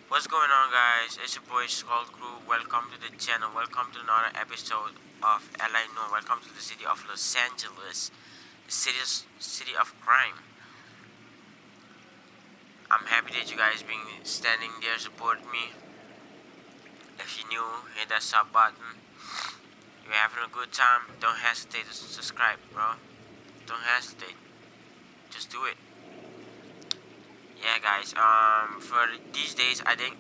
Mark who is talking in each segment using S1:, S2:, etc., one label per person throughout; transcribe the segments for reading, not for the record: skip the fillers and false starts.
S1: What's going on, guys? It's your boy Skull Crew. Welcome to the channel. Welcome to another episode of LA Noire. Welcome to the city of Los Angeles, the city of crime. I'm happy that you guys been standing there supporting me. If you're new, hit that sub button. If you're having a good time, don't hesitate to subscribe, bro. Don't hesitate. Just do it. Yeah, guys. For these days, I think,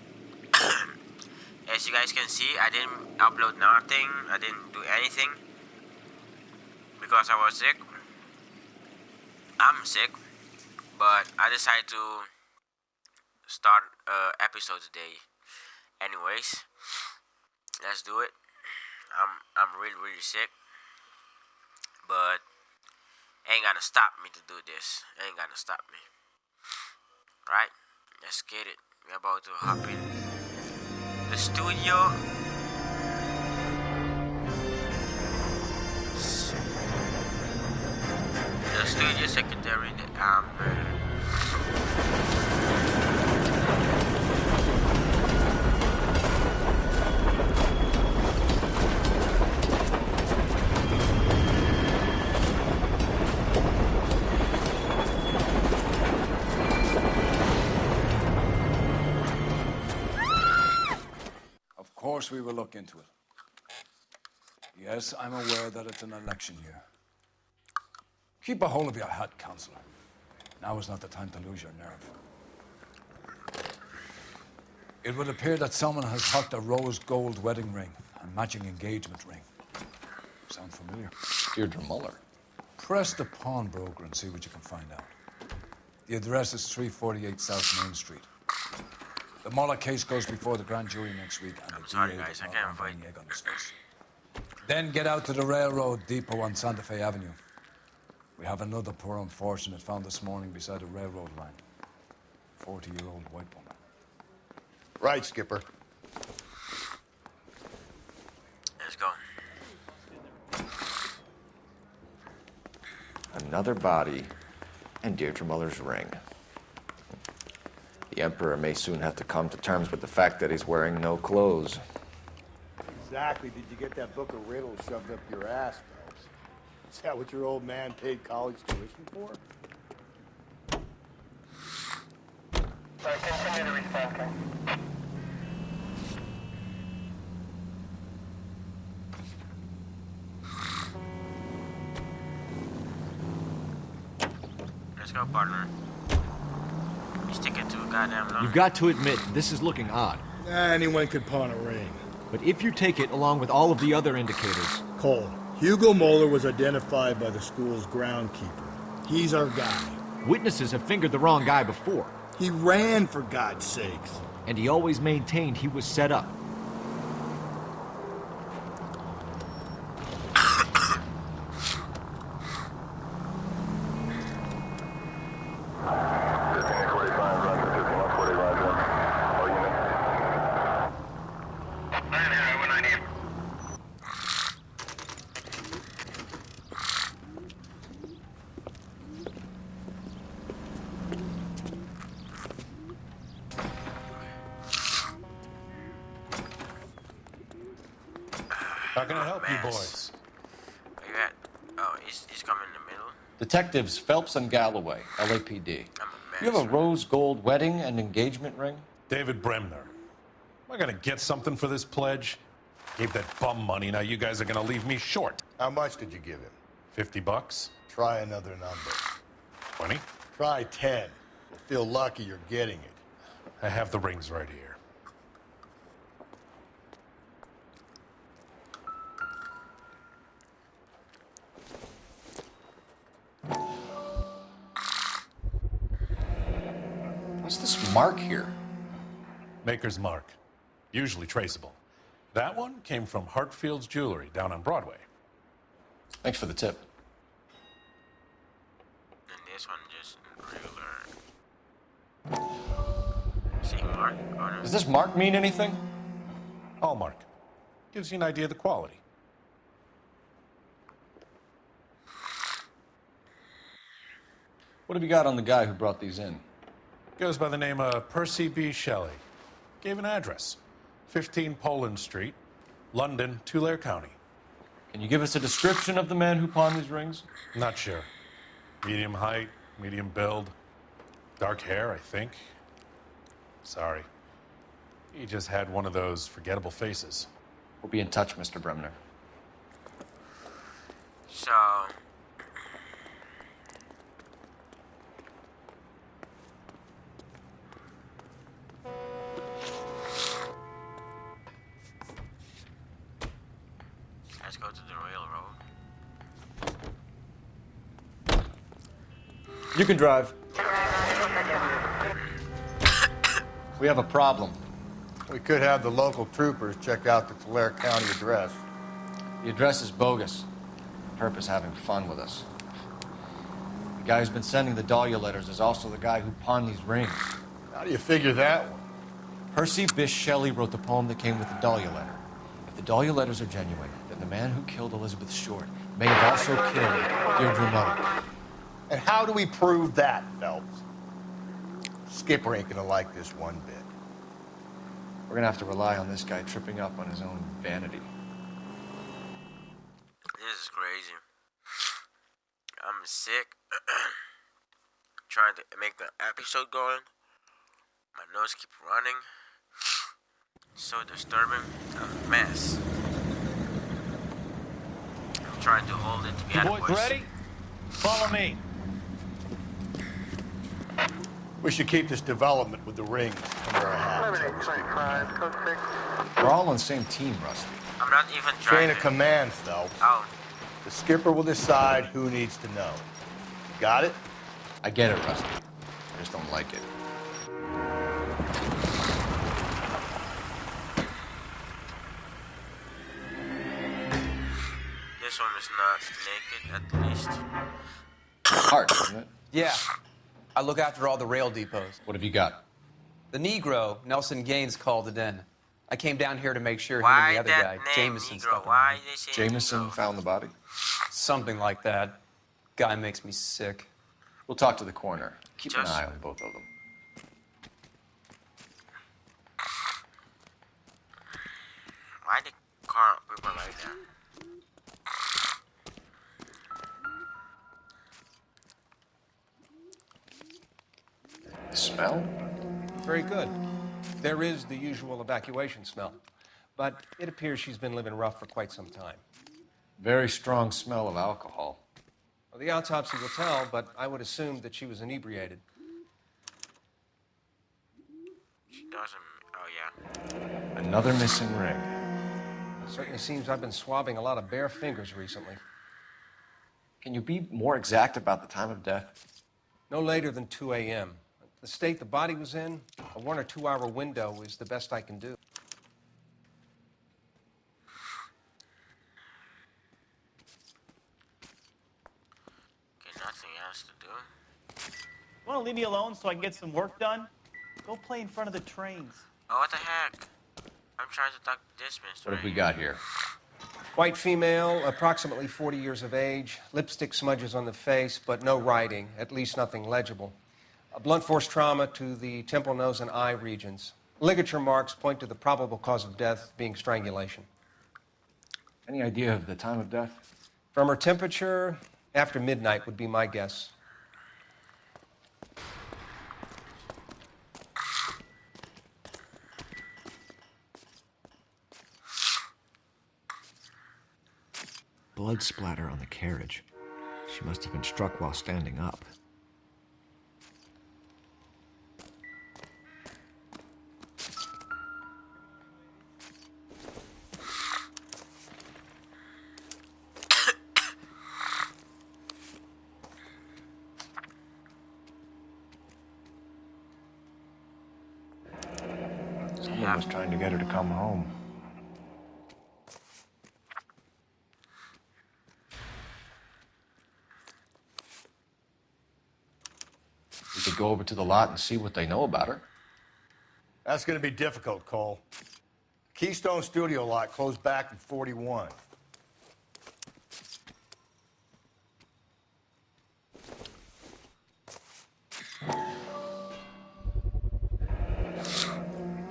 S1: as you guys can see, I didn't upload nothing. I didn't do anything because I was sick. I'm sick, but I decided to start episode today. Anyways, let's do it. I'm really sick, but ain't gonna stop me to do this. Ain't gonna stop me. Right? Let's get it. We're about to hop in the studio. The studio secretary.
S2: Of course we will look into it. Yes, I'm aware that it's an election year. Keep a hold of your hat, Counselor. Now is not the time to lose your nerve. It would appear that someone has hocked a rose gold wedding ring and matching engagement ring. Sound familiar?
S3: Deirdre Muller.
S2: Press the pawnbroker and see what you can find out. The address is 348 South Main Street. The Muller case goes before the grand jury next week, and
S1: I'm sorry, guys, I can't fight.
S2: egg on his face. Then get out to the railroad depot on Santa Fe Avenue. We have another poor unfortunate found this morning beside a railroad line. 40-year-old white woman.
S4: Right, Skipper.
S1: Let's go.
S3: Another body and Deirdre Muller's ring. The Emperor may soon have to come to terms with the fact that he's wearing no clothes.
S4: Exactly. Did you get that book of riddles shoved up your ass, Phelps? Is that what your old man paid college tuition for?
S5: Sorry, continue to respond.
S1: Let's go, partner. You stick it to a goddamn number.
S6: You've got to admit, this is looking odd.
S4: Anyone could pawn a ring.
S6: But if you take it along with all of the other indicators...
S4: Cole, Hugo Moeller was identified by the school's groundkeeper. He's our guy.
S6: Witnesses have fingered the wrong guy before.
S4: He ran, for God's sakes.
S6: And he always maintained he was set up.
S7: How can I help you
S1: Mess.
S7: boys?
S1: Where you at? Oh, he's coming in the middle.
S3: Detectives Phelps and Galloway, LAPD.
S1: I'm a mess.
S3: You have a rose gold wedding and engagement ring?
S7: David Bremner. Am I gonna get something for this pledge? Gave that bum money, now you guys are gonna leave me short.
S4: How much did you give him?
S7: $50?
S4: Try another number.
S7: 20?
S4: Try 10. You'll feel lucky you're getting it.
S7: I have the rings right here.
S3: What's this mark here?
S7: Maker's mark. Usually traceable. That one came from Hartfield's Jewelry down on Broadway.
S3: Thanks for the tip.
S1: And this one just regular. See mark? Oh, no.
S3: Does this mark mean anything?
S7: Hallmark. Gives you an idea of the quality.
S3: What have you got on the guy who brought these in?
S7: Goes by the name of Percy B. Shelley. Gave an address. 15 Poland Street, London, Tulare County.
S3: Can you give us a description of the man who pawned these rings?
S7: Not sure. Medium height, medium build. Dark hair, I think. Sorry. He just had one of those forgettable faces.
S3: We'll be in touch, Mr. Bremner.
S1: So, let's go to the railroad.
S3: You can drive. We have a problem.
S4: We could have the local troopers check out the Tulare County address.
S3: The address is bogus. Purpose having fun with us. The guy who's been sending the Dahlia letters is also the guy who pawned these rings.
S4: How do you figure that one?
S3: Percy Bysshe Shelley wrote the poem that came with the Dahlia letter. If the Dahlia letters are genuine, then the man who killed Elizabeth Short may have also killed Deirdre Mother.
S4: And how do we prove that, Phelps? Skipper ain't gonna like this one bit.
S3: We're gonna have to rely on this guy tripping up on his own vanity.
S1: This is crazy. I'm sick. Trying to make the episode going. My nose keeps running. So disturbing. I'm a mess. I'm trying to hold it together.
S6: Boys ready? Follow me.
S4: We should keep this development with the rings under our hats. so to speak.
S3: We're all on the same team, Rusty.
S1: I'm not even
S4: Chain
S1: trying
S4: of
S1: to.
S4: command, Phelps.
S1: Oh,
S4: The skipper will decide who needs to know. Got it?
S3: I get it, Rusty. I just don't like it.
S1: this one is not naked at least.
S3: Hard, isn't it?
S8: Yeah. I look after all the rail depots.
S3: What have you got?
S8: The Negro, Nelson Gaines, called it in. I came down here to make sure
S1: Why
S8: him and the
S1: that
S8: other guy,
S1: name,
S8: Jameson,
S1: Negro?
S8: stuck
S1: Why
S8: around.
S1: they say
S3: Jameson
S1: Negro?
S3: found the body?
S8: Something like that. Guy makes me sick.
S3: We'll talk to the coroner. Keep an
S1: Just-
S3: eye on both of them.
S1: Why the car people like that?
S3: The smell?
S9: Very good. There is the usual evacuation smell, but it appears she's been living rough for quite some time.
S3: Very strong smell of alcohol.
S9: Well, the autopsy will tell, but I would assume that she was inebriated.
S1: She doesn't. Oh yeah.
S3: Another missing ring.
S9: It certainly seems I've been swabbing a lot of bare fingers recently.
S3: Can you be more exact about the time of death?
S9: No later than 2 a.m. The state the body was in, a 1 or 2 hour window is the best I can do.
S1: Okay, nothing else to do.
S10: You want to leave me alone so I can get some work done? Go play in front of the trains.
S1: Oh, what the heck? I'm trying to talk this Mr.
S3: What have we got here?
S9: White female, approximately 40 years of age, lipstick smudges on the face, but no writing, at least nothing legible. A blunt force trauma to the temple, nose, and eye regions. Ligature marks point to the probable cause of death being strangulation.
S3: Any idea of the time of death?
S9: From her temperature, after midnight would be my guess.
S6: Blood splatter on the carriage. She must have been struck while standing up.
S3: Someone was trying to get her to come home. We could go over to the lot and see what they know about her.
S4: That's gonna be difficult, Cole. Keystone Studio lot closed back in 41.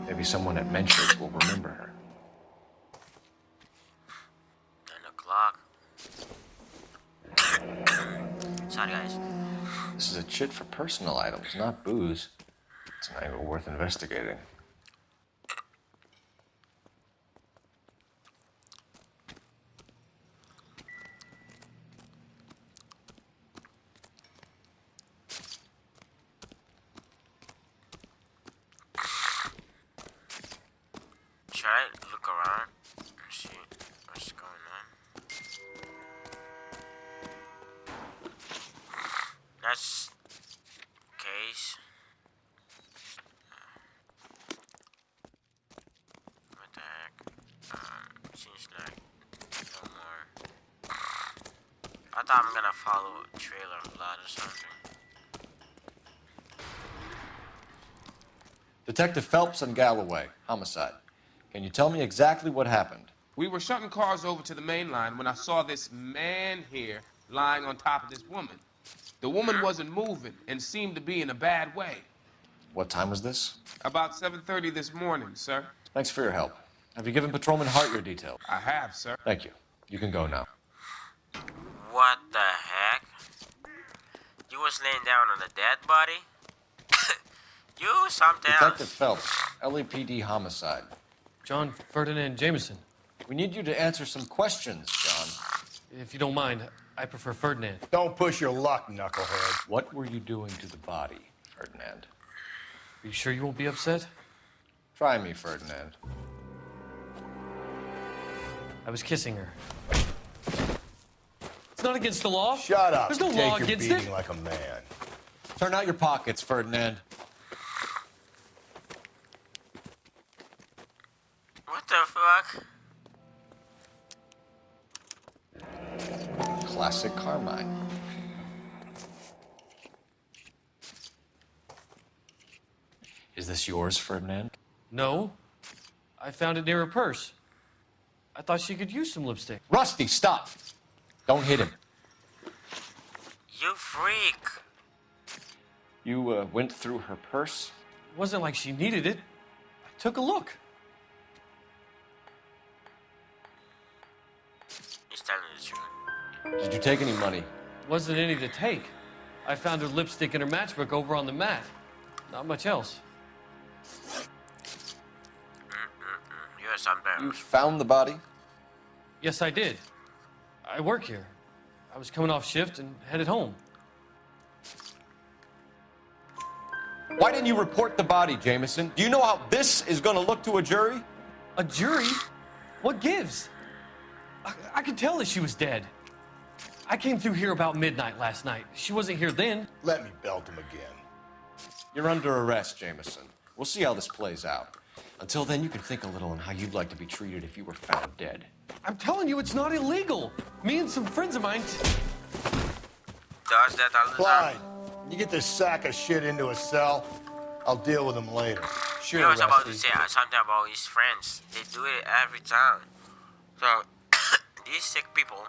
S3: Maybe someone at Menchurch will remember her.
S1: 9 o'clock. Sorry, guys.
S3: This is a chit for personal items, not booze. It's an angle worth investigating.
S1: Should I look around and see what's going on? That's case. What the heck? Seems like no more. I thought I'm gonna follow a trailer a lot or something.
S3: Detective Phelps and Galloway, homicide. Can you tell me exactly what happened?
S11: We were shutting cars over to the main line when I saw this man here lying on top of this woman. The woman wasn't moving and seemed to be in a bad way.
S3: What time was this?
S11: About 7:30 this morning, sir.
S3: Thanks for your help. Have you given Patrolman Hart your details?
S11: I have, sir.
S3: Thank you. You can go now.
S1: What the heck? You was laying down on a dead body? You something
S3: Detective
S1: else.
S3: Phelps, LAPD homicide.
S12: John Ferdinand Jameson.
S3: We need you to answer some questions, John.
S12: If you don't mind, I prefer Ferdinand.
S4: Don't push your luck, knucklehead.
S3: What were you doing to the body, Ferdinand?
S12: Are you sure you won't be upset?
S3: Try me, Ferdinand.
S12: I was kissing her. It's not against the law.
S4: Shut up.
S12: There's no
S4: Take
S12: law
S4: your
S12: against
S4: beating
S12: it.
S4: like a man.
S3: Turn out your pockets, Ferdinand.
S1: What the fuck?
S3: Classic Carmine. Is this yours, Ferdinand?
S12: No. I found it near her purse. I thought she could use some lipstick.
S3: Rusty, stop! Don't hit him.
S1: You freak.
S3: You went through her purse?
S12: It wasn't like she needed it. I took a look.
S1: He's telling the truth.
S3: Did you take any money?
S12: Wasn't any to take. I found her lipstick and her matchbook over on the mat. Not much else.
S1: You're something
S3: You
S1: else.
S3: found the body?
S12: Yes, I did. I work here. I was coming off shift and headed home.
S3: Why didn't you report the body, Jameson? Do you know how this is going to look to a jury?
S12: A jury? What gives? I could tell that she was dead. I came through here about midnight last night. She wasn't here then.
S4: Let me belt him again.
S3: You're under arrest, Jameson. We'll see how this plays out. Until then, you can think a little on how you'd like to be treated if you were found dead.
S12: I'm telling you, it's not illegal. Me and some friends of mine.
S1: Does that all the
S4: Clyde,
S1: time?
S4: you get this sack of shit into a cell, I'll deal with him later.
S9: Sure,
S1: He was about to
S9: Rusty.
S1: say something about his friends. They do it every time. So, these sick people,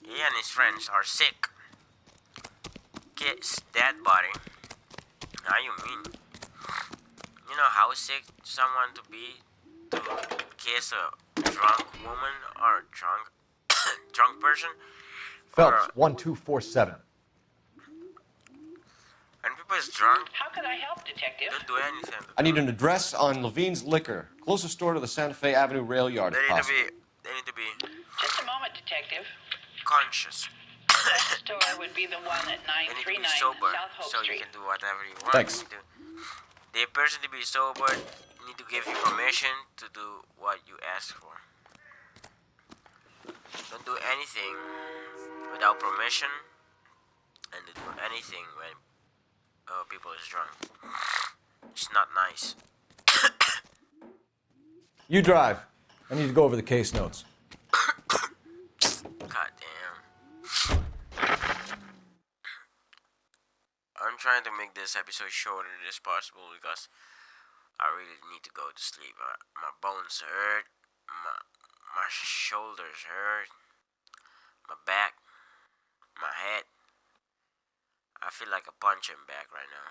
S1: he and his friends are sick. Kiss dead body. How you mean? You know how sick someone to be to kiss a drunk woman or a drunk drunk person?
S3: Phelps, 1247.
S1: When people is drunk,
S5: How can I help, Detective?
S1: don't do anything.
S3: I need an address on Levine's Liquor. Closest store to the Santa Fe Avenue rail yard,
S1: They
S3: if
S1: need to
S3: possible.
S1: be
S5: Just a moment, Detective.
S1: conscious.
S5: The store would be the one at
S1: They need to be
S5: 939
S1: sober,
S5: South Hope
S1: so you
S5: Street.
S1: can do whatever you want.
S3: Thanks.
S1: You need to, the person to be sober need to give you permission to do what you ask for. Don't do anything without permission, and do anything when people is drunk. It's not nice.
S6: You drive. I need to go over the case notes.
S1: God damn. I'm trying to make this episode shorter as possible because I really need to go to sleep. My bones hurt, my shoulders hurt, my back, my head. I feel like a punching bag right now.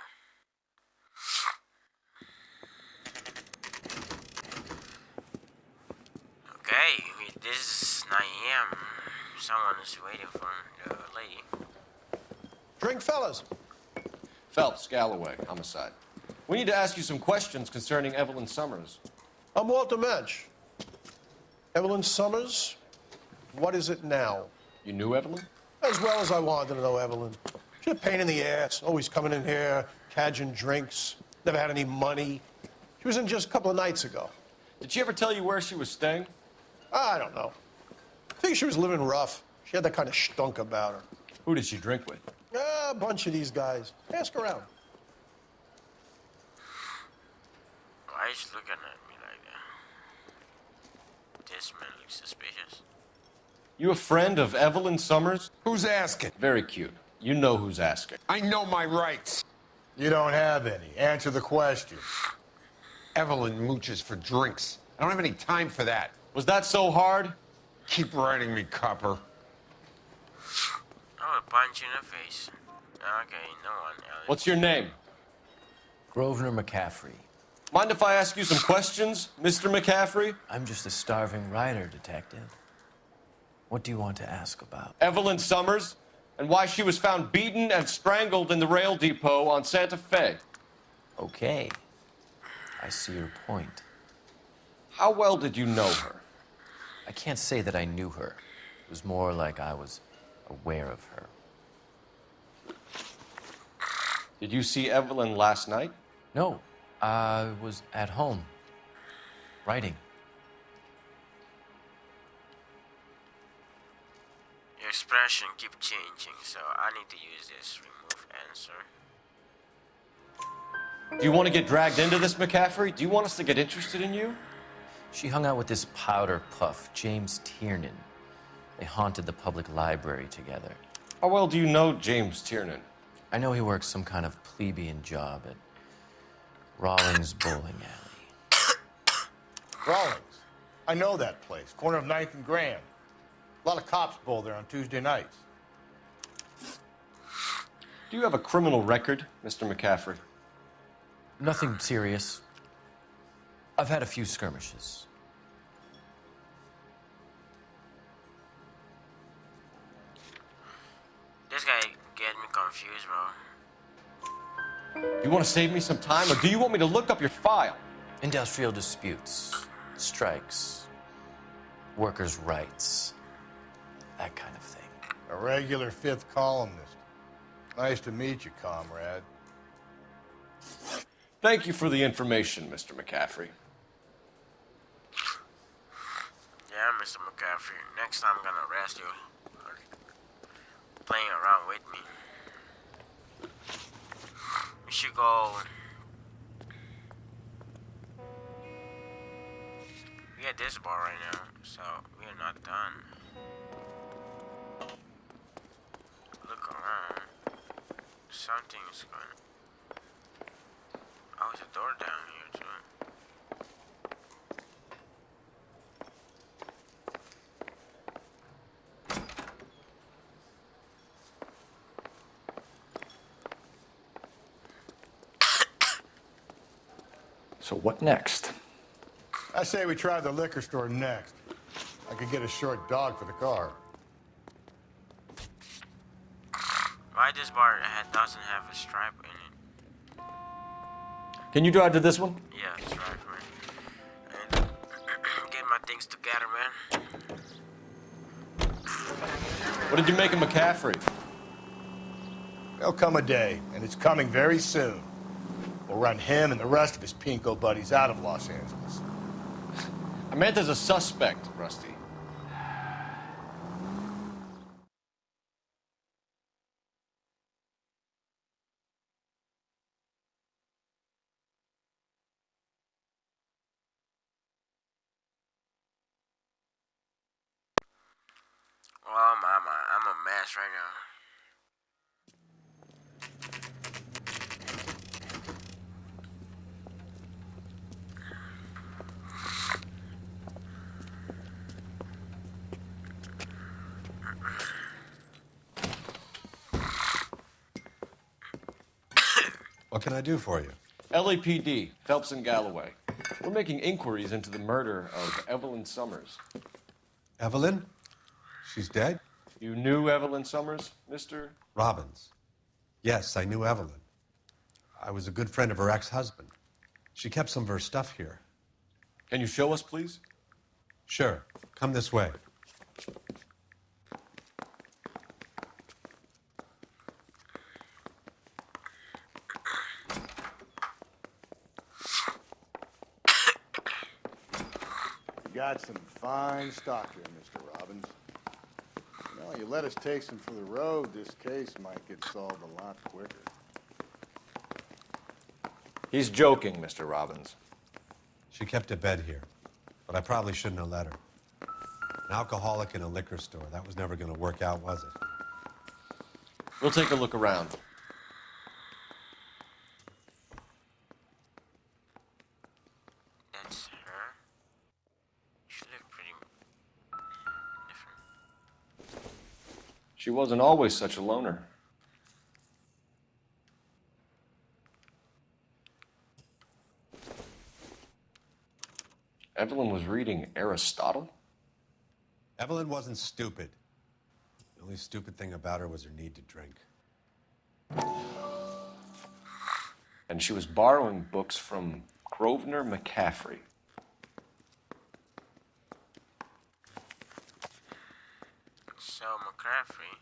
S1: This is 9 a.m. Someone is waiting for the lady.
S6: Drink, fellas.
S3: Phelps, Galloway, homicide. We need to ask you some questions concerning Evelyn Summers.
S6: I'm Walter Mensch. Evelyn Summers, what is it now?
S3: You knew Evelyn?
S6: As well as I wanted to know Evelyn. She's a pain in the ass, always coming in here, cadging drinks, never had any money. She was in just a couple of nights ago.
S3: Did she ever tell you where she was staying?
S6: I don't know. I think she was living rough. She had that kind of stunk about her.
S3: Who did she drink with?
S6: A bunch of these guys. Ask around.
S1: Why is she looking at me like that? This man looks suspicious.
S3: You a friend of Evelyn Summers?
S13: Who's asking?
S3: Very cute. You know who's asking.
S13: I know my rights.
S4: You don't have any. Answer the question.
S13: Evelyn mooches for drinks. I don't have any time for that.
S3: Was that so hard?
S13: Keep writing me, copper.
S1: I will punch you in the face. Okay, no one else.
S3: What's your name?
S14: Grosvenor McCaffrey.
S3: Mind if I ask you some questions, Mr. McCaffrey?
S14: I'm just a starving writer, detective. What do you want to ask about?
S3: Evelyn Summers, and why she was found beaten and strangled in the rail depot on Santa Fe.
S14: Okay. I see your point.
S3: How well did you know her?
S14: I can't say that I knew her. It was more like I was aware of her.
S3: Did you see Evelyn last night?
S14: No, I was at home, writing.
S1: Your expression keep changing, so I need to use this remove answer.
S3: Do you want to get dragged into this, McCaffrey? Do you want us to get interested in you?
S14: She hung out with this powder puff, James Tiernan. They haunted the public library together.
S3: How well do you know James Tiernan?
S14: I know he works some kind of plebeian job at Rawlings Bowling Alley.
S4: Rawlings. I know that place. Corner of 9th and Grand. A lot of cops bowl there on Tuesday nights.
S3: Do you have a criminal record, Mr. McCaffrey?
S14: Nothing serious. I've had a few skirmishes.
S1: This guy get me confused, bro.
S3: Do you want to save me some time, or do you want me to look up your file?
S14: Industrial disputes, strikes, workers' rights, that kind of thing.
S4: A regular fifth columnist. Nice to meet you, comrade.
S3: Thank you for the information, Mr. McCaffrey.
S1: Yeah, Mr. McCaffrey. Next time I'm gonna arrest you for playing around with me. We should go. We at this bar right now, so we are not done. Look around. Something is going. Oh, there's a door down here too.
S6: So what next?
S4: I say we try the liquor store next. I could get a short dog for the car.
S1: Why this bar doesn't have a stripe in it?
S3: Can you drive to this one?
S1: Yeah, it's right for me. And get my things together, man.
S3: What did you make of McCaffrey?
S4: There'll come a day, and it's coming very soon. We'll run him and the rest of his pinko buddies out of Los Angeles.
S3: I meant as a suspect, Rusty.
S1: Oh, mama, I'm a mess right now.
S6: What can I do for you?
S3: LAPD, Phelps and Galloway. We're making inquiries into the murder of Evelyn Summers.
S13: Evelyn? She's dead?
S3: You knew Evelyn Summers, Mr.
S13: Robbins. Yes, I knew Evelyn. I was a good friend of her ex-husband. She kept some of her stuff here.
S3: Can you show us, please?
S13: Sure. Come this way.
S15: You got some fine stock here, Mr. Robbins. You know, you let us take some for the road, this case might get solved a lot quicker.
S3: He's joking, Mr. Robbins.
S13: She kept a bed here, but I probably shouldn't have let her. An alcoholic in a liquor store. That was never going to work out, was it?
S3: We'll take a look around.
S1: That's her. She looked pretty different.
S3: She wasn't always such a loner. Evelyn was reading Aristotle?
S13: Evelyn wasn't stupid. The only stupid thing about her was her need to drink.
S3: And she was borrowing books from Grosvenor McCaffrey.
S1: So, McCaffrey.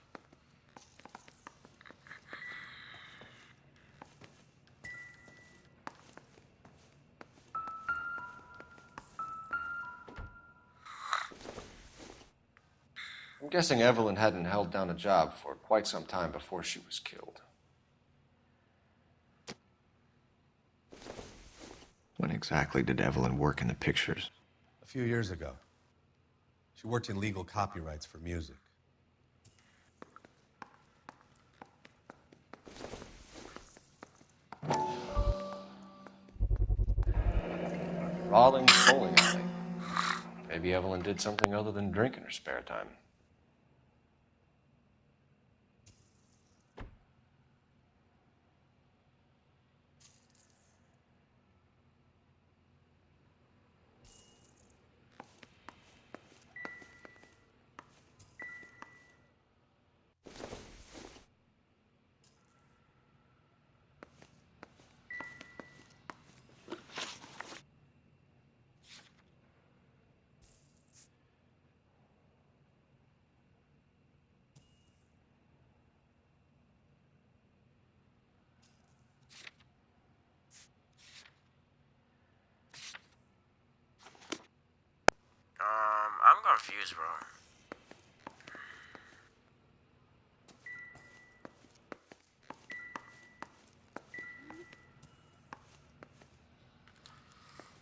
S3: I'm guessing Evelyn hadn't held down a job for quite some time before she was killed.
S16: When exactly did Evelyn work in the pictures?
S13: A few years ago. She worked in legal copyrights for music.
S3: Rawlings bowling alley. Maybe Evelyn did something other than drink in her spare time.
S1: I'm confused, bro.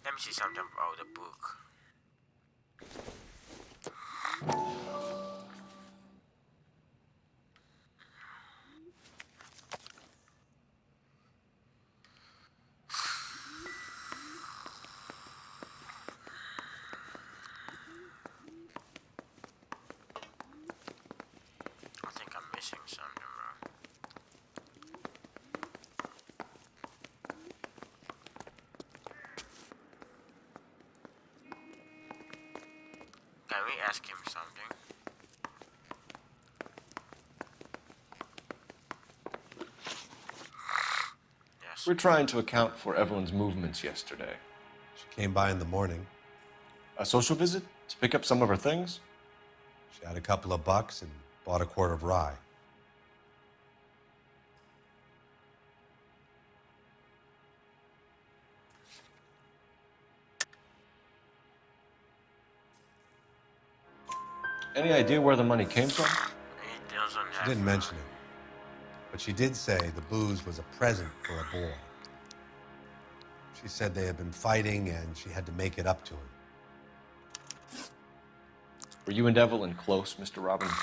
S1: Let me see something about the book. I think I'm missing something, bro. Can we ask him something?
S3: We're trying to account for Evelyn's movements yesterday.
S13: She came by in the morning.
S3: A social visit? To pick up some of her things?
S13: She had a couple of bucks and bought a quart of rye.
S3: Any idea where the money came from?
S1: He doesn't have.
S13: She didn't mention it. But she did say the booze was a present for a boy. She said they had been fighting and she had to make it up to him.
S3: Were you and Evelyn close, Mr. Robbins?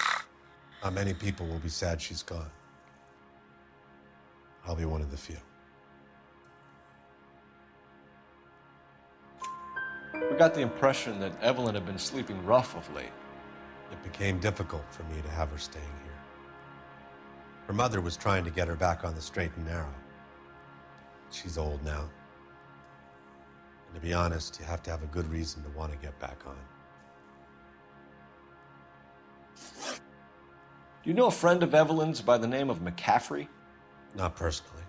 S13: Not many people will be sad she's gone. I'll be one of the few.
S3: We got the impression that Evelyn had been sleeping rough of late.
S13: It became difficult for me to have her staying here. Her mother was trying to get her back on the straight and narrow. She's old now. And to be honest, you have to have a good reason to want to get back on.
S3: Do you know a friend of Evelyn's by the name of McCaffrey?
S13: Not personally.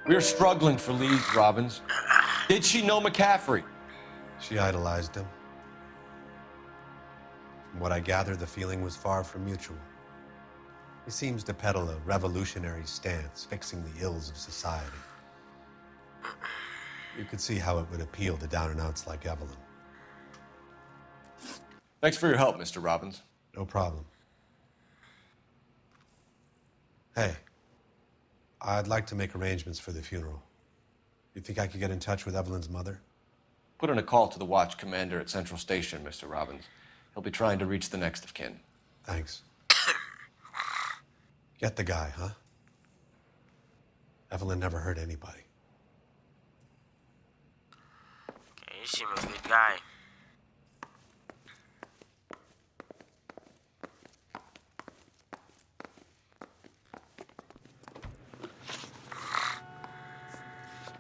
S3: We're struggling for leads, Robbins. Did she know McCaffrey?
S13: She idolized him. From what I gather, the feeling was far from mutual. He seems to peddle a revolutionary stance, fixing the ills of society. You could see how it would appeal to down-and-outs like Evelyn.
S3: Thanks for your help, Mr. Robbins.
S13: No problem. Hey, I'd like to make arrangements for the funeral. You think I could get in touch with Evelyn's mother?
S3: Put in a call to the watch commander at Central Station, Mr. Robbins. He'll be trying to reach the next of kin.
S13: Thanks. Get the guy, huh? Evelyn never hurt anybody.
S1: Okay, you seem a good guy.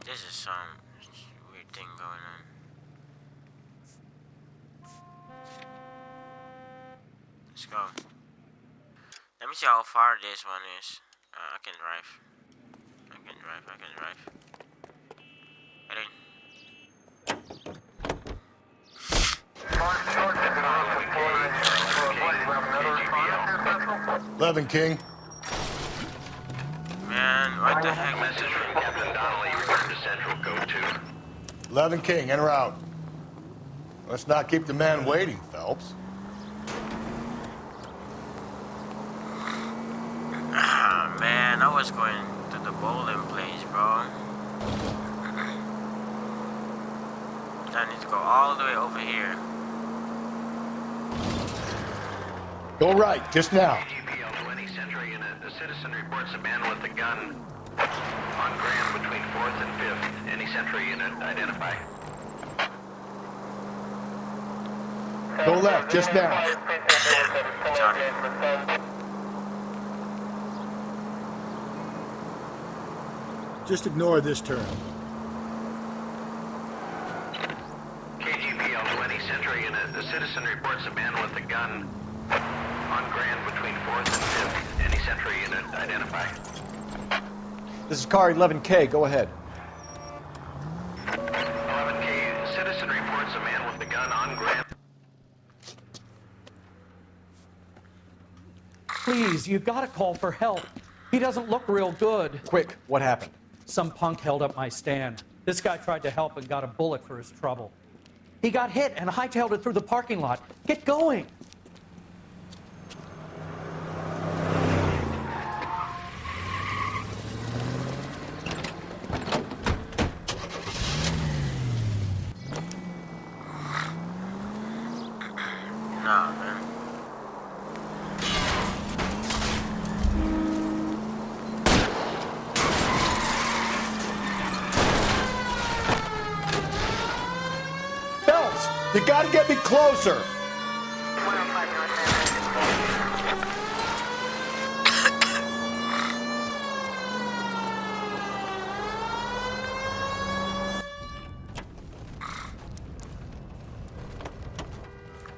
S1: This is some weird thing going on. Let's go. Let me see how far this one is. I can drive. I can drive. Ready?
S15: 11 King.
S1: Man, what the heck is this?
S17: Captain Donnelly, return to Central, go to.
S15: 11 King, enter out. Let's not keep the man waiting, Phelps.
S1: Ah, man, I was going to the bowling place, bro. I need to go all the way over here.
S15: Go right, just now.
S17: GPL 20 Central Unit. A citizen reports a man with a gun on Grand between 4th and 5th. Any Central Unit identify.
S15: Go left, just now. Just ignore this turn.
S17: KGPL 20 Central Unit. A citizen reports a man with a gun on Grand between 4th and 5th. Any Central Unit identify.
S9: This is car 11K. Go ahead.
S17: 11K. Citizen reports a man with a gun on Grand.
S18: Please, you gotta call for help. He doesn't look real good.
S9: Quick, what happened?
S18: Some punk held up my stand. This guy tried to help and got a bullet for his trouble. He got hit and hightailed it through the parking lot. Get going!
S1: Nah, man.
S15: Phelps, you gotta get me closer.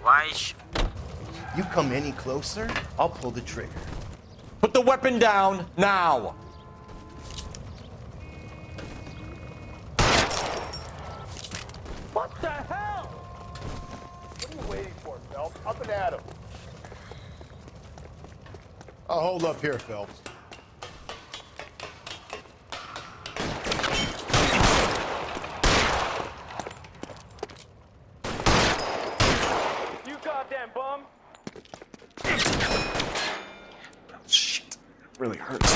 S1: Why?
S4: You come any closer, I'll pull the trigger.
S3: Put the weapon down now.
S15: What the hell? What are you waiting for, Phelps? Up and at him. I'll hold up here, Phelps.
S10: You goddamn bum!
S9: Shit. Really hurts.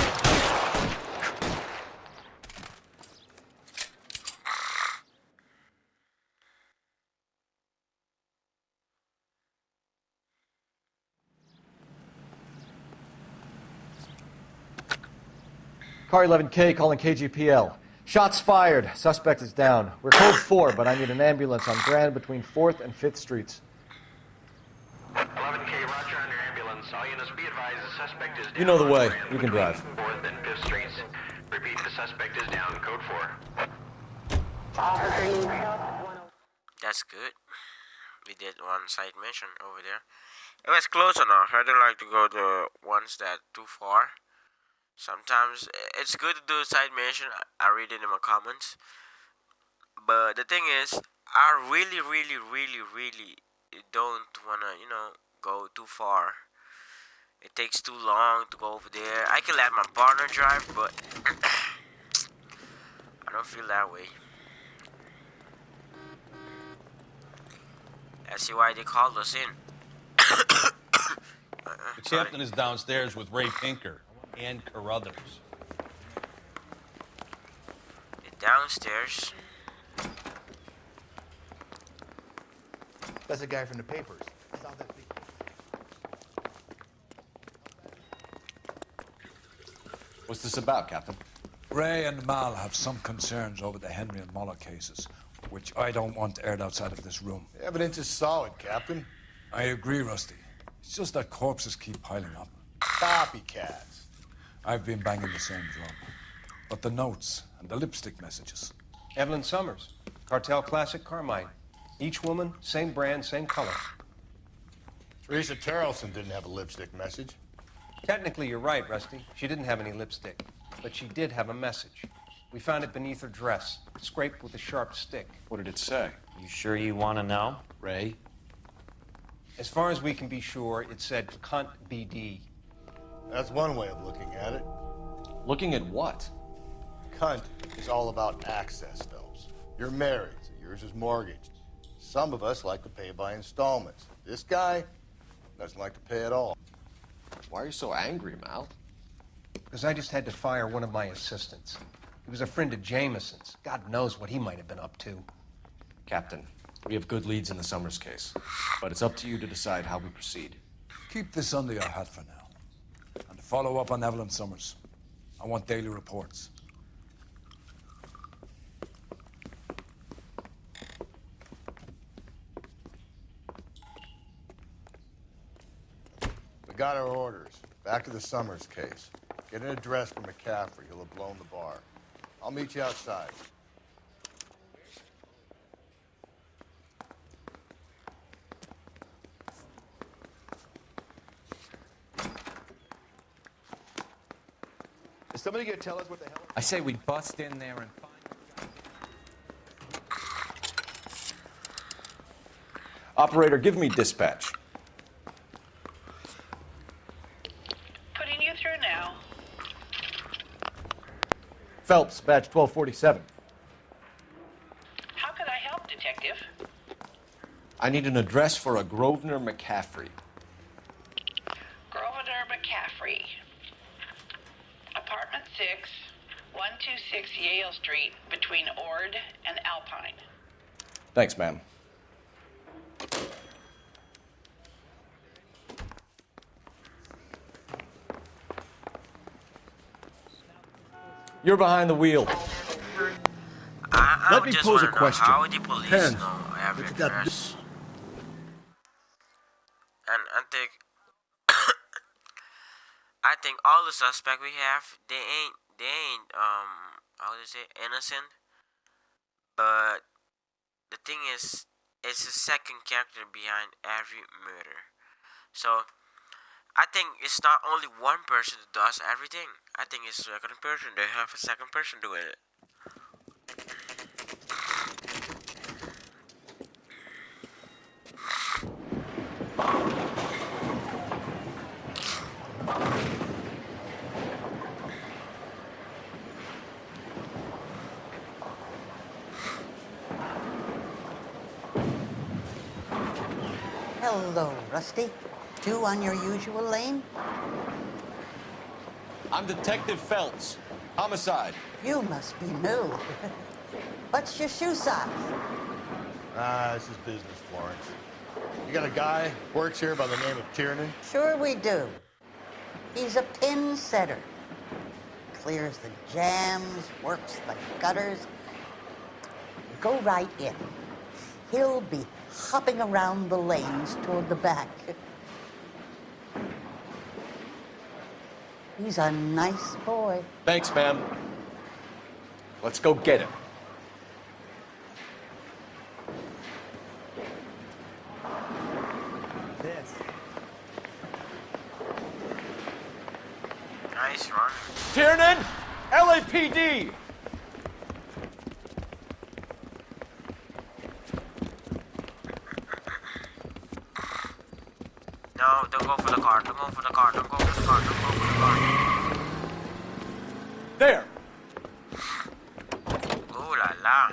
S9: Car 11K calling KGPL. Shots fired. Suspect is down. We're code 4, but I need an ambulance on Grand between 4th and 5th Streets.
S17: 11K, roger on your ambulance. All units be advised the suspect is down.
S3: You know the way.
S17: on Grand
S3: You can
S17: between
S3: drive.
S17: 4th and 5th Streets. Repeat, the suspect is down. Code 4.
S1: That's good. We did one side mission over there. It was close enough. I don't like to go the ones that too far. Sometimes it's good to do a side mission. I read it in my comments. But the thing is, I really don't wanna, go too far. It takes too long to go over there. I can let my partner drive, but I don't feel that way. Let's see why they called us in.
S19: The captain is downstairs with Ray Pinker and Carruthers.
S1: Downstairs.
S4: That's a guy from the papers. Saw that big...
S3: What's this about, Captain?
S2: Ray and Mal have some concerns over the Henry and Muller cases, which I don't want aired outside of this room.
S15: The evidence is solid, Captain.
S2: I agree, Rusty. It's just that corpses keep piling up.
S15: Copycats.
S2: I've been banging the same drum. But the notes and the lipstick messages.
S9: Evelyn Summers, Cartel Classic Carmine. Each woman, same brand, same color.
S15: Teresa Terrelson didn't have a lipstick message.
S9: Technically, you're right, Rusty. She didn't have any lipstick, but she did have a message. We found it beneath her dress, scraped with a sharp stick.
S3: What did it say?
S14: You sure you want to know?
S3: Ray?
S9: As far as we can be sure, it said cunt BD.
S15: That's one way of looking at it.
S3: Looking at what?
S15: Cunt is all about access, Phelps. You're married, so yours is mortgaged. Some of us like to pay by installments. This guy doesn't like to pay at all.
S3: Why are you so angry, Mal?
S9: Because I just had to fire one of my assistants. He was a friend of Jameson's. God knows what he might have been up to.
S3: Captain, we have good leads in the Summers case, but it's up to you to decide how we proceed.
S2: Keep this under your hat for now. And follow up on Evelyn Summers. I want daily reports.
S15: We got our orders. Back to the Summers case. Get an address for McCaffrey. He'll have blown the bar. I'll meet you outside. Is somebody gonna tell us what the hell?
S20: I say we bust in there and find...
S3: Operator, give me dispatch.
S5: Putting you through now.
S3: Phelps, badge 1247.
S5: How could I help, Detective?
S3: I need an address for a Grosvenor McCaffrey.
S5: Grosvenor McCaffrey. Apartment 6, 126 Yale Street, between Ord and Alpine.
S3: Thanks, ma'am. You're behind the wheel.
S1: I
S3: Let me
S1: just
S3: pose a
S1: wanna know,
S3: question.
S1: how the police
S3: Pen,
S1: know every
S3: what you got
S1: address? And I think all the suspect we have, they ain't how to say, innocent. But the thing is, it's a second character behind every murder. So I think it's not only one person that does everything. I think it's a second person. They have a second person doing it.
S21: Hello, Rusty. Two on your usual lane?
S3: I'm Detective Phelps. Homicide.
S21: You must be new. What's your shoe size?
S15: This is business, Florence. You got a guy who works here by the name of Tiernan?
S21: Sure we do. He's a pin setter. Clears the jams, works the gutters. Go right in. He'll be hopping around the lanes toward the back. He's a nice boy.
S3: Thanks, ma'am. Let's go get him.
S10: This.
S1: Nice run.
S3: Tiernan! LAPD!
S1: No, don't go for the car. Don't go for the car. Don't go for the car. Don't go for the car.
S3: There!
S1: Ooh la la.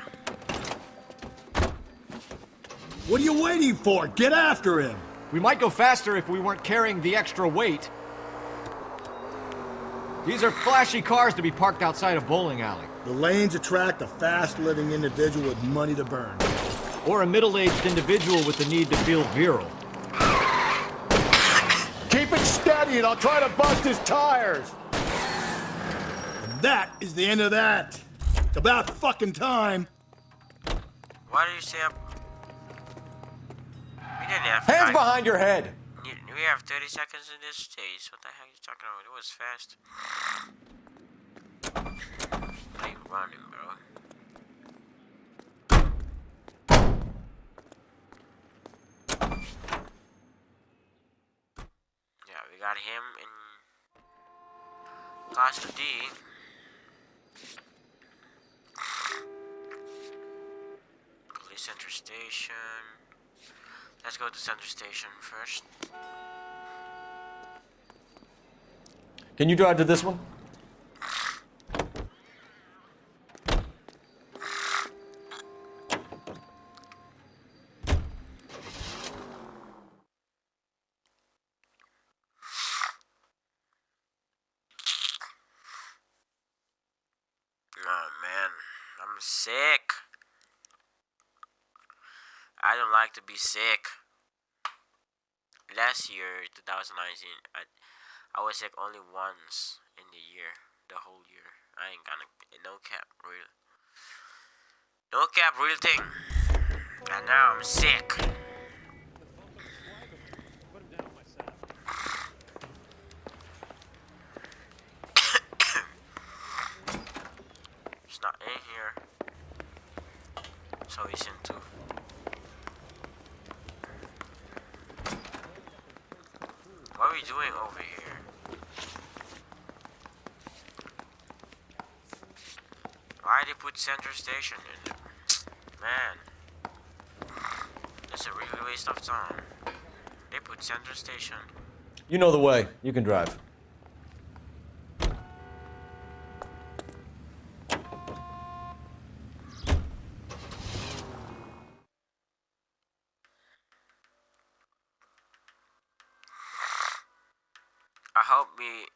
S4: What are you waiting for? Get after him!
S3: We might go faster if we weren't carrying the extra weight. These are flashy cars to be parked outside a bowling alley.
S4: The lanes attract a fast-living individual with money to burn.
S3: Or a middle-aged individual with the need to feel virile.
S4: Keep it steady and I'll try to bust his tires! And that is the end of that. It's about fucking time.
S1: Why do you say up? We didn't have
S3: Hands behind your head!
S1: We have 30 seconds in this stage. What the heck are you talking about? It was fast. Why are you running, bro? Yeah, we got him in custody. Police Center Station. Let's go to Center Station first.
S3: Can you drive to this one?
S1: Oh man, I'm sick. I don't like to be sick. Last year, 2019, I was sick only once in the year, the whole year. I ain't gonna, no cap, real. No cap, real thing. And now I'm sick. It's not in here. So he's in too. What are we doing over here? Why they put Center Station in there? Man. That's a really waste of time. They put Center Station.
S3: You know the way. You can drive.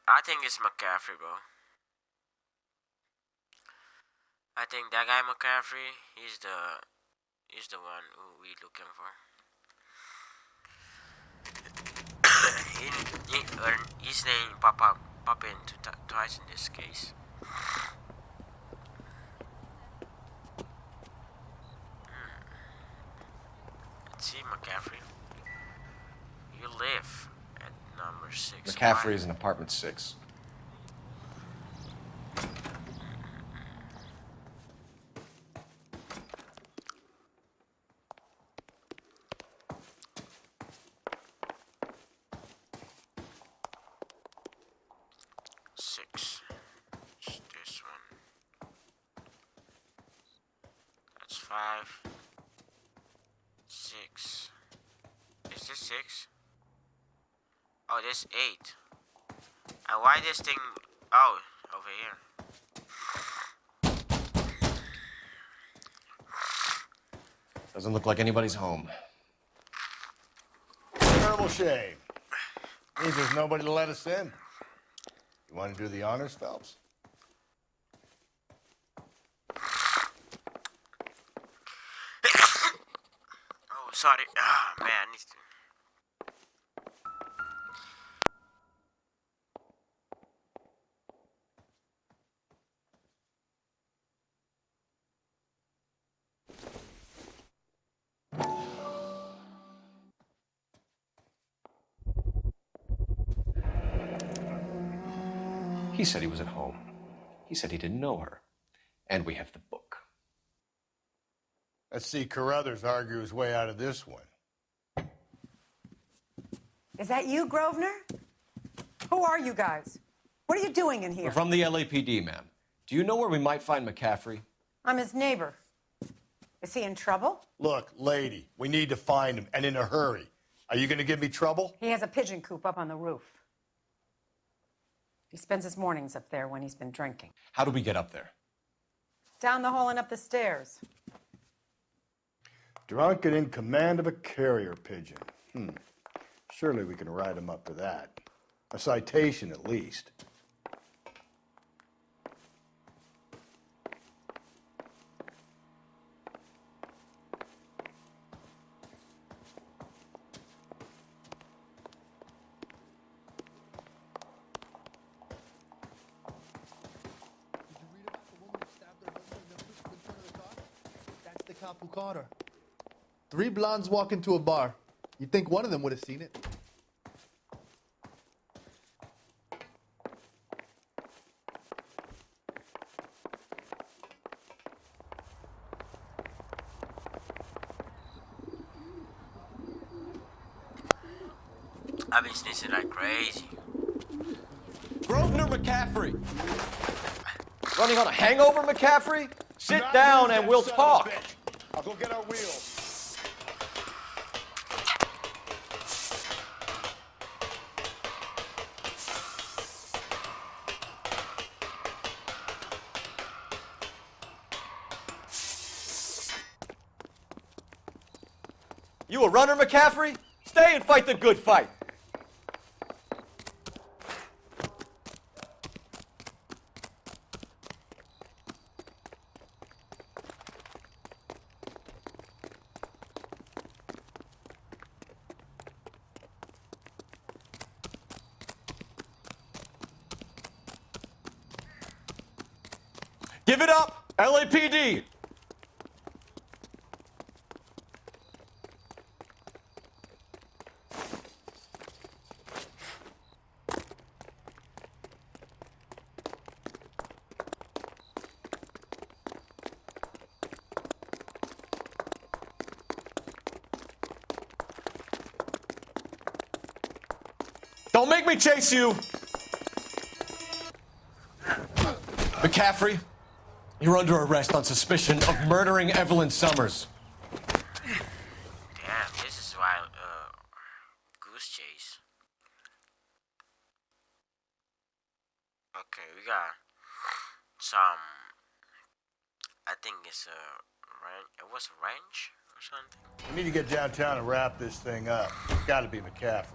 S1: I think it's McCaffrey, bro. I think that guy McCaffrey, he's the one who we looking for. His name pop in twice in this case. Let's see, McCaffrey. You live at number 6.
S3: McCaffrey is in apartment 6.
S1: It's this one. That's 5. 6. Is this 6? Oh, this 8. And why this thing? Oh, over here.
S3: Doesn't look like anybody's home.
S15: Terrible shame. Means there's nobody to let us in. You want to do the honors, Phelps?
S1: Oh, sorry. Ah, man. I need to...
S3: He said he was at home. He said he didn't know her. And we have the book.
S15: Let's see Carruthers argue his way out of this one.
S7: Is that you, Grosvenor? Who are you guys? What are you doing in here?
S3: We're from the LAPD, ma'am. Do you know where we might find McCaffrey?
S7: I'm his neighbor. Is he in trouble?
S15: Look, lady, we need to find him, and in a hurry. Are you going to give me trouble?
S7: He has a pigeon coop up on the roof. He spends his mornings up there when he's been drinking.
S3: How do we get up there?
S7: Down the hall and up the stairs.
S15: Drunk and in command of a carrier pigeon. Surely we can write him up for that. A citation, at least.
S22: That's the cop who caught her. 3 blondes walk into a bar. You'd think one of them would have seen it.
S1: I've been sneezing like crazy.
S3: Grosvenor McCaffrey! Running on a hangover, McCaffrey? Sit down and we'll talk.
S15: I'll go get our wheels.
S3: You a runner, McCaffrey? Stay and fight the good fight. Give it up, LAPD! Don't make me chase you! McCaffrey, you're under arrest on suspicion of murdering Evelyn Summers.
S1: Damn, this is wild. Goose chase. Okay, we got some. I think it's a ranch. It was a ranch or something.
S15: We need to get downtown and wrap this thing up. It's got to be McCaffrey.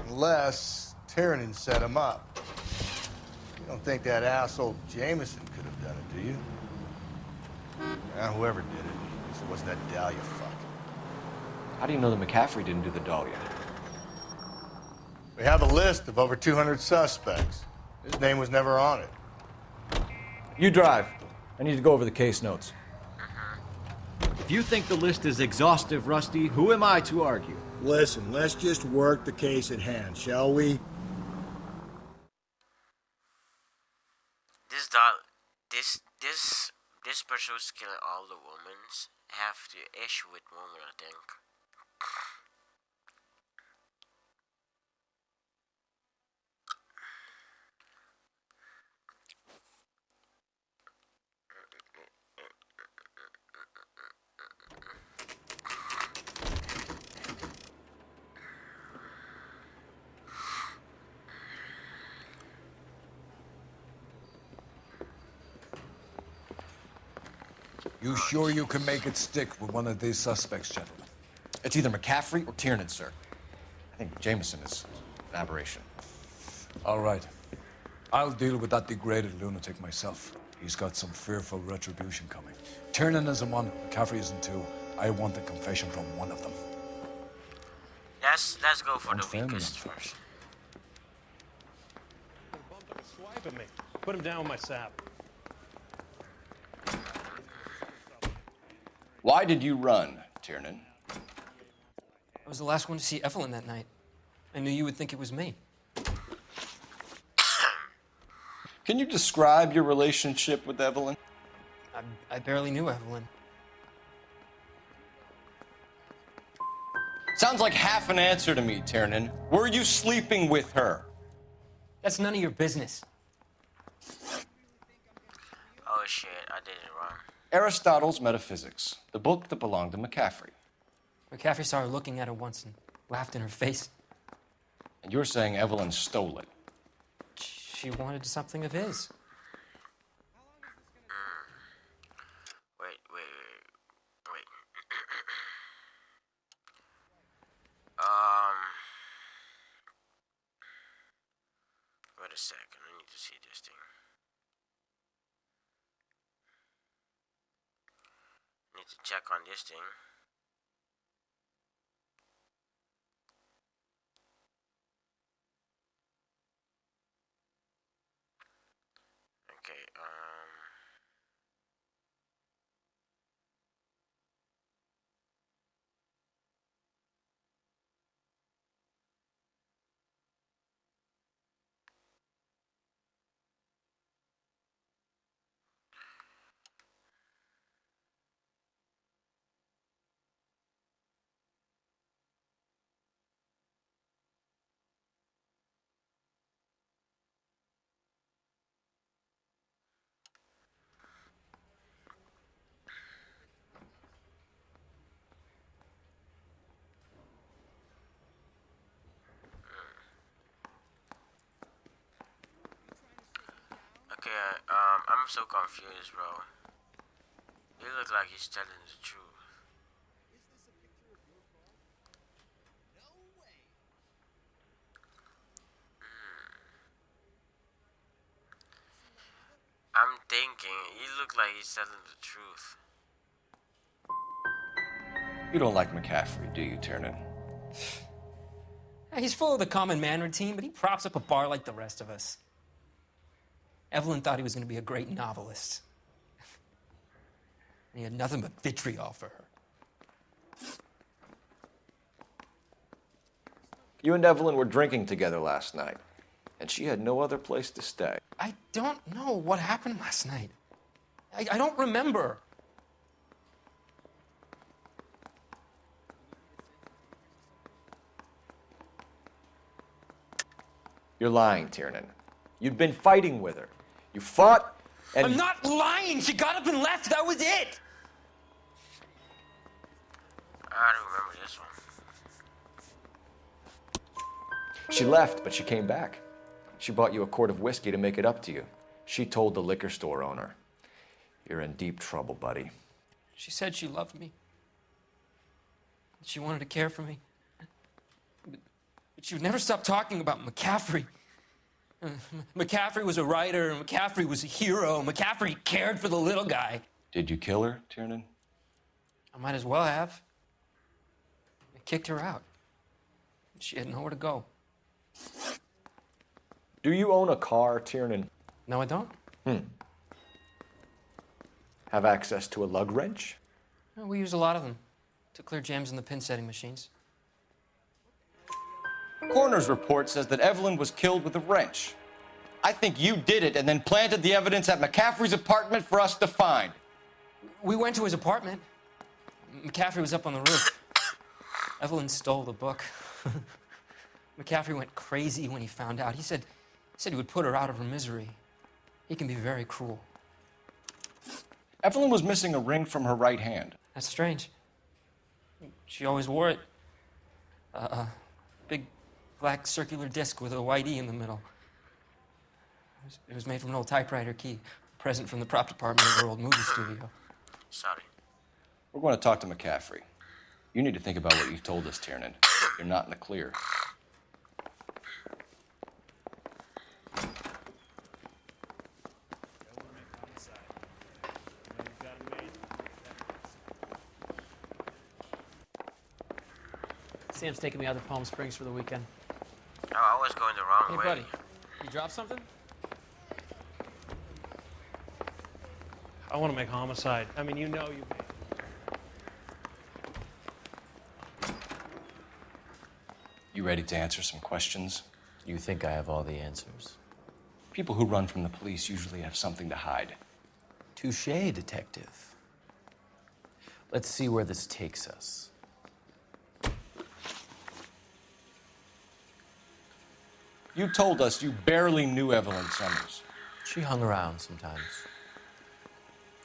S15: Unless Tiernan set him up. You don't think that asshole Jameson could have done it, do you? Whoever did it. It wasn't that Dahlia fuck.
S3: How do you know that McCaffrey didn't do the Dahlia?
S15: We have a list of over 200 suspects. His name was never on it.
S3: You drive. I need to go over the case notes.
S23: If you think the list is exhaustive, Rusty, who am I to argue?
S15: Listen, let's just work the case at hand, shall we?
S1: This person who's killing all the women have to issue with women, I think.
S2: You sure you can make it stick with one of these suspects, gentlemen?
S3: It's either McCaffrey or Tiernan, sir. I think Jameson is an aberration.
S2: All right. I'll deal with that degraded lunatic myself. He's got some fearful retribution coming. Tiernan isn't one, McCaffrey isn't two. I want the confession from one of them.
S1: Let's go for the weakest first.
S6: Swipe at me. Put him down with my sap.
S3: Why did you run, Tiernan?
S12: I was the last one to see Evelyn that night. I knew you would think it was me.
S3: Can you describe your relationship with Evelyn?
S12: I barely knew Evelyn.
S3: Sounds like half an answer to me, Tiernan. Were you sleeping with her?
S12: That's none of your business.
S1: Oh shit, I did it wrong.
S3: Aristotle's Metaphysics, the book that belonged to McCaffrey.
S12: McCaffrey saw her looking at her once and laughed in her face.
S3: And you're saying Evelyn stole it?
S12: She wanted something of his.
S1: Wait. Wait a second, I need to see this thing. Need to check on this thing. Okay, I'm so confused, bro. He looks like he's telling the truth. I'm thinking, he looks like he's telling the truth.
S3: You don't like McCaffrey, do you, Tiernan?
S12: He's full of the common man routine, but he props up a bar like the rest of us. Evelyn thought he was going to be a great novelist. And he had nothing but vitriol for her.
S3: You and Evelyn were drinking together last night, and she had no other place to stay.
S12: I don't know what happened last night. I don't remember.
S3: You're lying, Tiernan. You'd been fighting with her. You fought, and...
S12: I'm not lying! She got up and left! That was it!
S1: I don't remember this one.
S3: She left, but she came back. She bought you a quart of whiskey to make it up to you. She told the liquor store owner. You're in deep trouble, buddy.
S12: She said she loved me. She wanted to care for me. But she would never stop talking about McCaffrey. McCaffrey was a writer, McCaffrey was a hero, McCaffrey cared for the little guy.
S3: Did you kill her, Tiernan?
S12: I might as well have. I kicked her out. She had nowhere to go.
S3: Do you own a car, Tiernan?
S12: No, I don't.
S3: Have access to a lug wrench?
S12: No, we use a lot of them to clear jams in the pin setting machines.
S3: Coroner's report says that Evelyn was killed with a wrench. I think you did it and then planted the evidence at McCaffrey's apartment for us to find.
S12: We went to his apartment. McCaffrey was up on the roof. Evelyn stole the book. McCaffrey went crazy when he found out. He said he would put her out of her misery. He can be very cruel.
S3: Evelyn was missing a ring from her right hand.
S12: That's strange. She always wore it. Big black circular disc with a white E in the middle. It was made from an old typewriter key, a present from the prop department of our old movie studio.
S1: Sorry.
S3: We're going to talk to McCaffrey. You need to think about what you've told us, Tiernan. You're not in the clear.
S18: Sam's taking me out to Palm Springs for the weekend.
S1: Oh, I was going the wrong way.
S18: Hey, buddy, you dropped something? I want to make homicide. I mean, you know you...
S3: You ready to answer some questions?
S14: You think I have all the answers?
S3: People who run from the police usually have something to hide.
S14: Touché, detective. Let's see where this takes us.
S3: You told us you barely knew Evelyn Summers.
S14: She hung around sometimes.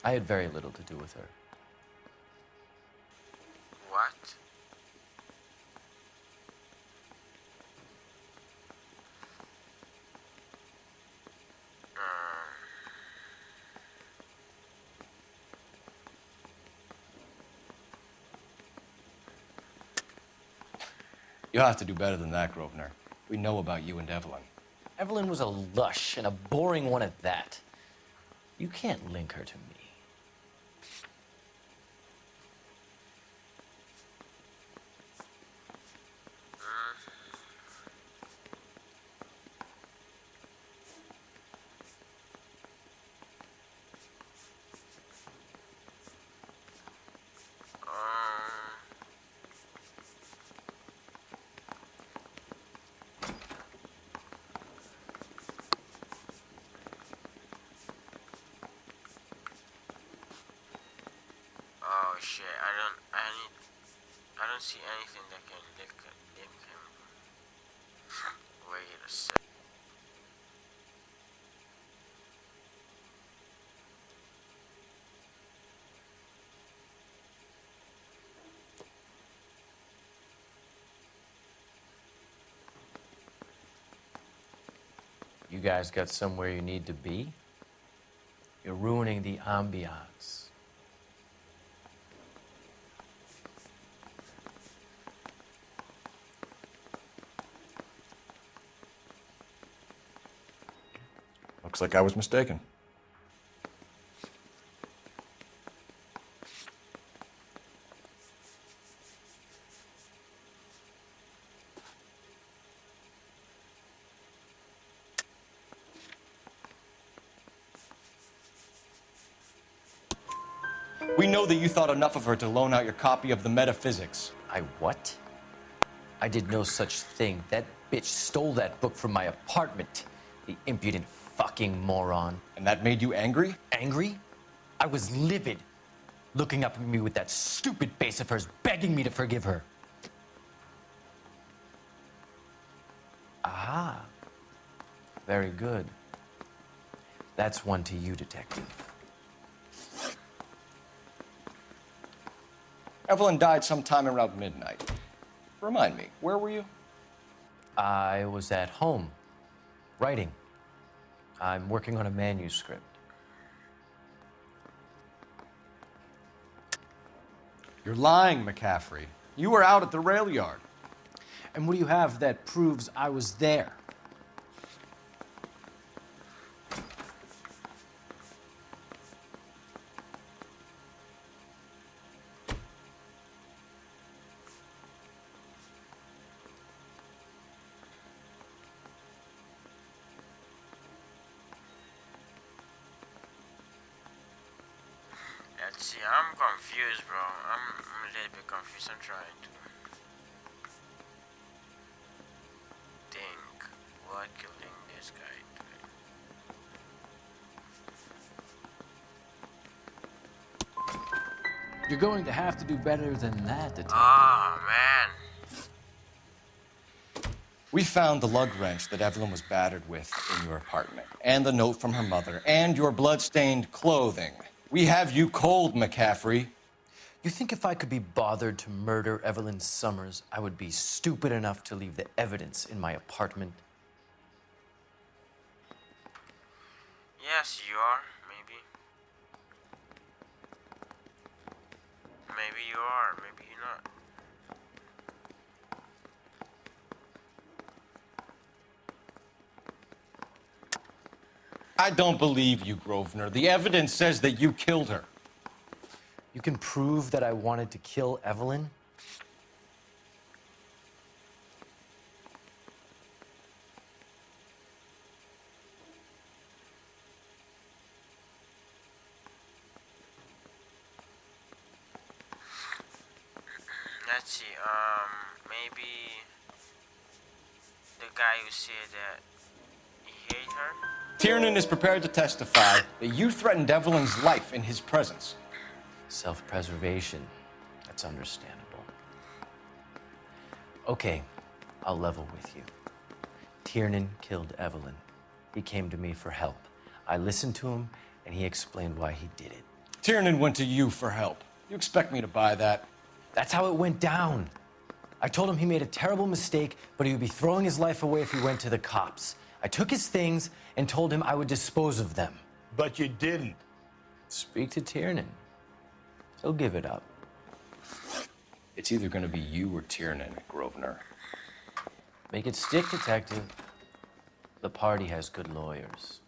S14: I had very little to do with her.
S1: What?
S3: You'll have to do better than that, Grosvenor. We know about you and Evelyn.
S14: Evelyn was a lush, and a boring one at that. You can't link her to me.
S1: Oh shit, I don't see anything that can link him. Wait a sec.
S14: You guys got somewhere you need to be? You're ruining the ambiance.
S3: Looks like I was mistaken. We know that you thought enough of her to loan out your copy of the Metaphysics.
S14: I what? I did no such thing. That bitch stole that book from my apartment. The impudent fucking moron.
S3: And that made you angry?
S14: Angry? I was livid. Looking up at me with that stupid face of hers, begging me to forgive her. Aha. Very good. That's one to you, detective.
S3: Evelyn died sometime around midnight. Remind me, where were you?
S14: I was at home, writing. I'm working on a manuscript.
S3: You're lying, McCaffrey. You were out at the rail yard.
S18: And what do you have that proves I was there?
S1: Let's see, I'm confused, bro. I'm a little bit confused. I'm trying to think what killing this guy doing.
S18: You're going to have to do better than that, detective.
S1: Oh, man.
S3: We found the lug wrench that Evelyn was battered with in your apartment, and the note from her mother, and your blood-stained clothing. We have you cold, McCaffrey.
S14: You think if I could be bothered to murder Evelyn Summers, I would be stupid enough to leave the evidence in my apartment?
S1: Yes, you are. Maybe. Maybe you are. Maybe you're not.
S3: I don't believe you, Grosvenor. The evidence says that you killed her.
S14: You can prove that I wanted to kill Evelyn?
S1: Let's see, maybe the guy who said that he hated her?
S3: Tiernan is prepared to testify that you threatened Evelyn's life in his presence.
S14: Self-preservation. That's understandable. Okay, I'll level with you. Tiernan killed Evelyn. He came to me for help. I listened to him, and he explained why he did it.
S3: Tiernan went to you for help. You expect me to buy that?
S14: That's how it went down. I told him he made a terrible mistake, but he would be throwing his life away if he went to the cops. I took his things and told him I would dispose of them.
S4: But you didn't.
S14: Speak to Tiernan. He'll give it up.
S3: It's either going to be you or Tiernan, Grosvenor.
S14: Make it stick, detective. The party has good lawyers.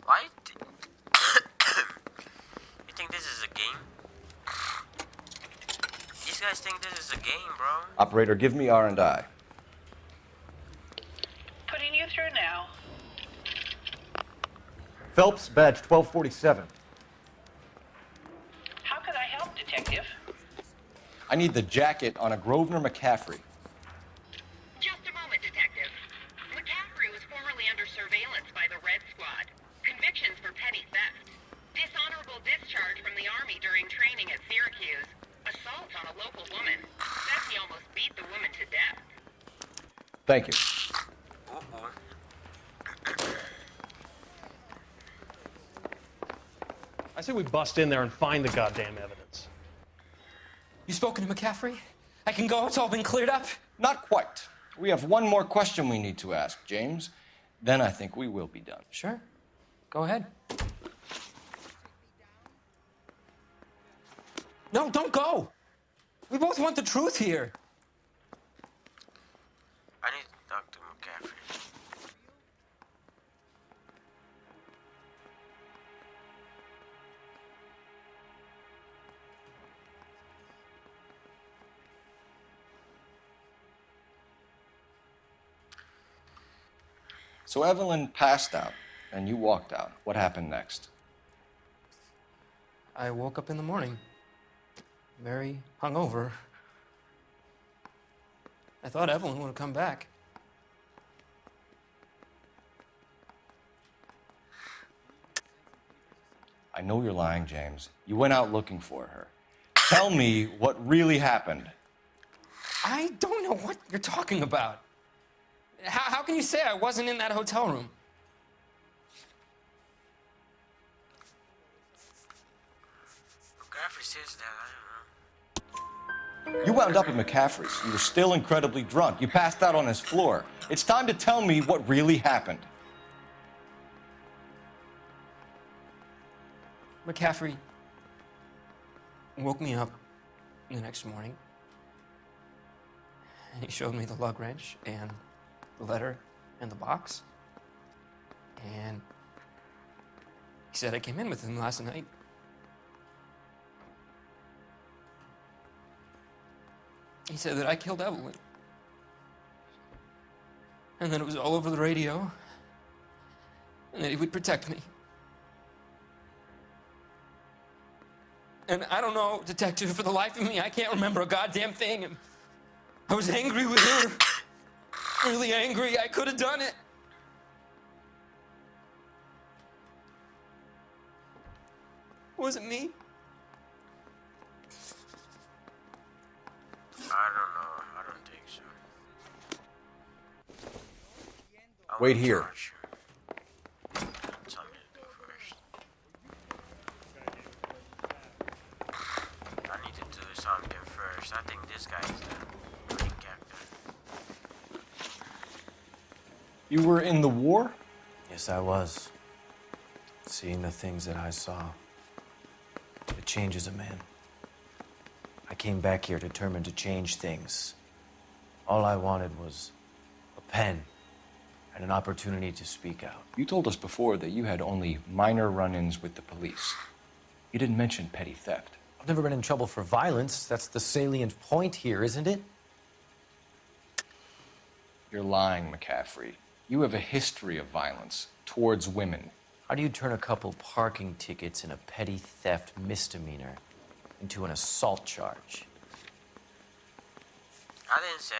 S1: Why? You think this is a game? These guys think this is a game, bro.
S3: Operator, give me R&I.
S5: Putting you through now.
S23: Phelps, badge 1247.
S5: How could I help, Detective?
S3: I need the jacket on a Grosvenor McCaffrey.
S8: Just a moment, Detective. McCaffrey was formerly under surveillance by the Red Squad. Convictions for petty theft. Dishonorable discharge from the Army during training at Syracuse. Assault on a local woman. Says he almost beat the woman to death.
S3: Thank you.
S6: I say we bust in there and find the goddamn evidence.
S12: You spoken to McCaffrey? I can go? It's all been cleared up?
S3: Not quite. We have one more question we need to ask, James. Then I think we will be done.
S12: Sure. Go ahead. No, don't go. We both want the truth here.
S1: I need to talk to McCaffrey.
S3: So Evelyn passed out, and you walked out. What happened next?
S12: I woke up in the morning, very hungover. I thought Evelyn would have come back.
S3: I know you're lying, James. You went out looking for her. Tell me what really happened.
S12: I don't know what you're talking about. How can you say I wasn't in that hotel room?
S1: McCaffrey says that, I don't know.
S3: You wound up at McCaffrey's. You were still incredibly drunk. You passed out on his floor. It's time to tell me what really happened.
S12: McCaffrey woke me up the next morning, and he showed me the lug wrench and the letter and the box, and he said I came in with him last night. He said that I killed Evelyn, and that it was all over the radio, and that he would protect me. And I don't know, Detective, for the life of me, I can't remember a goddamn thing. And I was angry with her. Really angry. I could have done it. Was it me?
S1: I don't know. I don't think so.
S3: Wait here.
S1: Tell me to go first. I need to do something first. I think this guy is the main character.
S3: You were in the war?
S14: Yes, I was. Seeing the things that I saw. It changes a man. I came back here determined to change things. All I wanted was a pen and an opportunity to speak out.
S3: You told us before that you had only minor run-ins with the police. You didn't mention petty theft.
S14: I've never been in trouble for violence. That's the salient point here, isn't it?
S3: You're lying, McCaffrey. You have a history of violence towards women.
S14: How do you turn a couple parking tickets and a petty theft misdemeanor into an assault charge?
S1: I didn't say